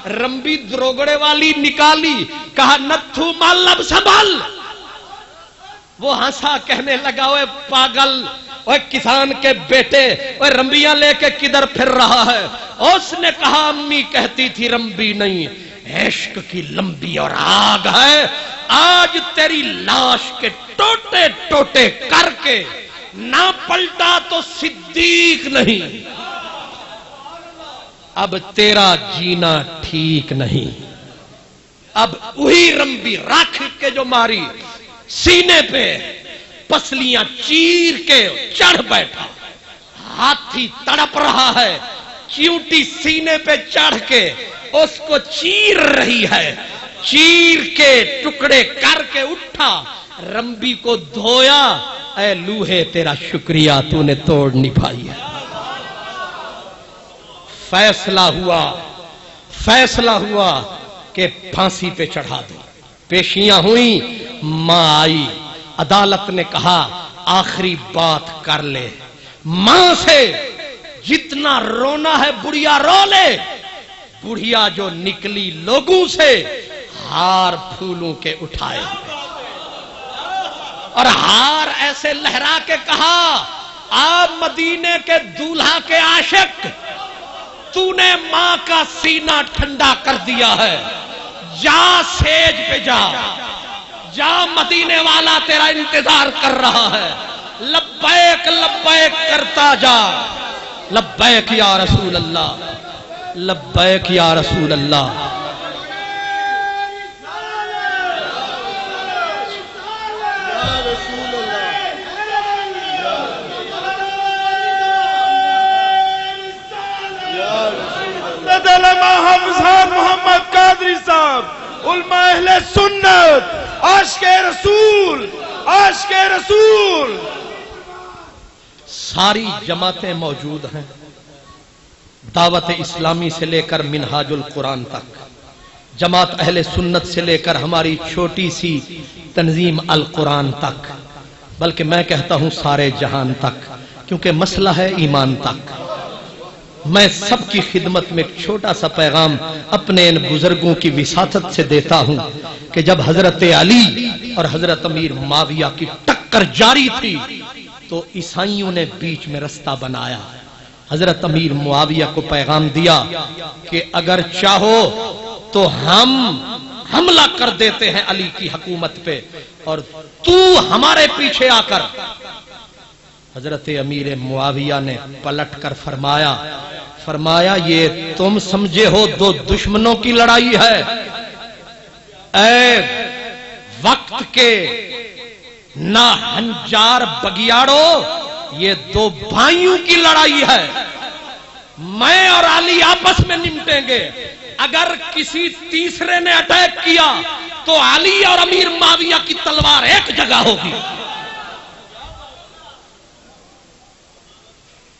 रंबी द्रोगड़े वाली निकाली, कहा नत्थू माल्लब संभल। वो हंसा, कहने लगा ओए पागल, ओए किसान के बेटे, ओए रंबियां लेके किधर फिर रहा है। उसने कहा अम्मी कहती थी रंबी नहीं, इश्क की लंबी और आग है, आज तेरी लाश के टोटे टोटे करके ना पलटा तो सिद्दीक नहीं, अब तेरा जीना ठीक नहीं। अब वही रंबी राख के जो मारी, सीने पे पसलियां चीर के चढ़ बैठा, हाथी तड़प रहा है, चींटी सीने पे चढ़ के उसको चीर रही है, चीर के टुकड़े करके उठा, रंबी को धोया, ऐ लूहे तेरा शुक्रिया तूने तोड़ निभाई है। फैसला हुआ कि फांसी पे चढ़ा दो। पेशियां हुई, मां आई, अदालत ने कहा आखिरी बात कर ले, मां से जितना रोना है बुढ़िया रो ले। बुढ़िया जो निकली लोगों से हार फूलों के उठाए और हार ऐसे लहरा के कहा, आप मदीने के दूल्हा के आशिक, तूने मां का सीना ठंडा कर दिया है, जा सेज पे जा मदीने वाला तेरा इंतजार कर रहा है, लब्बैक लब्बैक करता जा, लब्बैक या रसूल अल्लाह, लब्बैक या रसूल अल्लाह। मोहम्मद कादरी साहब उलमा अहले सुन्नत, आशिके रसूल, आशिके रसूल। सारी जमातें मौजूद हैं, दावत इस्लामी से लेकर मिनहाजुल कुरान तक, जमात अहले सुन्नत से लेकर हमारी छोटी सी तंजीम अल कुरान तक, बल्कि मैं कहता हूं सारे जहान तक, क्योंकि मसला है ईमान तक। मैं सबकी खिदमत में एक छोटा सा पैगाम अपने इन बुजुर्गों की विसातत से देता हूं कि जब हजरत अली और हजरत अमीर मुआविया की टक्कर जारी थी तो ईसाइयों ने बीच में रास्ता बनाया। हजरत अमीर मुआविया को पैगाम दिया कि अगर चाहो तो हम हमला कर देते हैं अली की हुकूमत पे और तू हमारे पीछे आकर। हजरत अमीर मुआविया ने पलट कर फरमाया ये तुम समझे हो दो दुश्मनों की लड़ाई है, ऐ वक्त के ना हंजार बगियाड़ो, ये दो भाइयों की लड़ाई है। मैं और अली आपस में निपटेंगे, अगर किसी तीसरे ने अटैक किया तो अली और अमीर मुआविया की तलवार एक जगह होगी।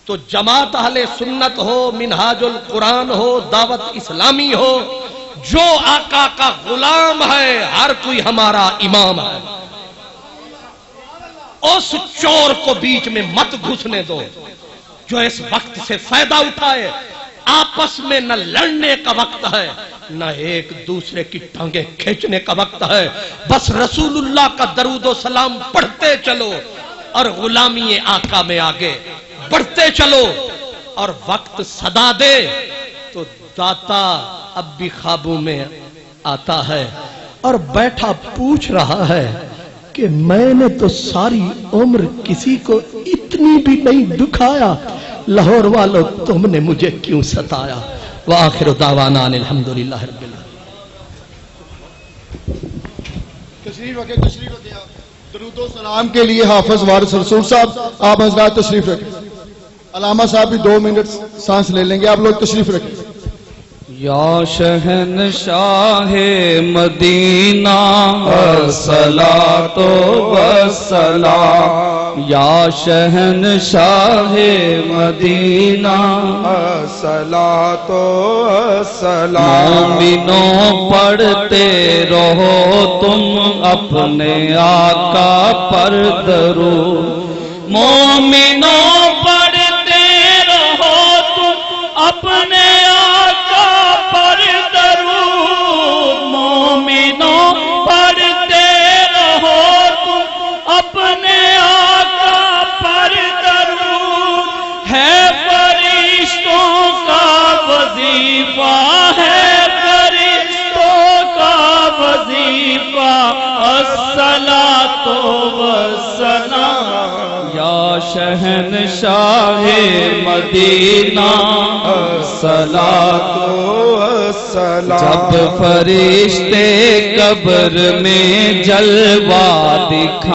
तो जमात अहले सुन्नत हो, मिनहाजुल कुरान हो, दावत इस्लामी हो, जो आका का गुलाम है हर कोई हमारा इमाम है। उस चोर को बीच में मत घुसने दो जो इस वक्त से फायदा उठाए। आपस में न लड़ने का वक्त है न एक दूसरे की टांगे खींचने का वक्त है। बस रसूलुल्लाह का दरूदो सलाम पढ़ते चलो और गुलामी आका में आगे बढ़ते चलो। और वक्त सदा दे तो दाता अब भी ख्वाबों में आता है और बैठा पूछ रहा है कि मैंने तो सारी उम्र किसी को इतनी भी नहीं दुखाया, लाहौर वालों तुमने मुझे क्यों सताया। व आखिर दावाना अल्हम्दुलिल्लाह रब्बिल आलमीन। तशरीफ रखें दरूदो सलाम के लिए हाफिज वारिस रसूल साहब, आप हजरात तशरीफ रखें। अलामा साहब भी 2 मिनट सांस ले लेंगे, आप लोग तशरीफ रखें। या शहनशाहे मदीना अस्सलातो वस्सलाम, या शहनशाहे मदीना अस्सलातो वस्सलाम। मोमिनों पढ़ते रहो तुम अपने आका पर दरूद, मोमिनों पढ़ते रहो तुम अपने आका पर दरूद। شہنشاہ مدینہ الصلاۃ والسلام جب فرشتے قبر میں جلوہ دکھا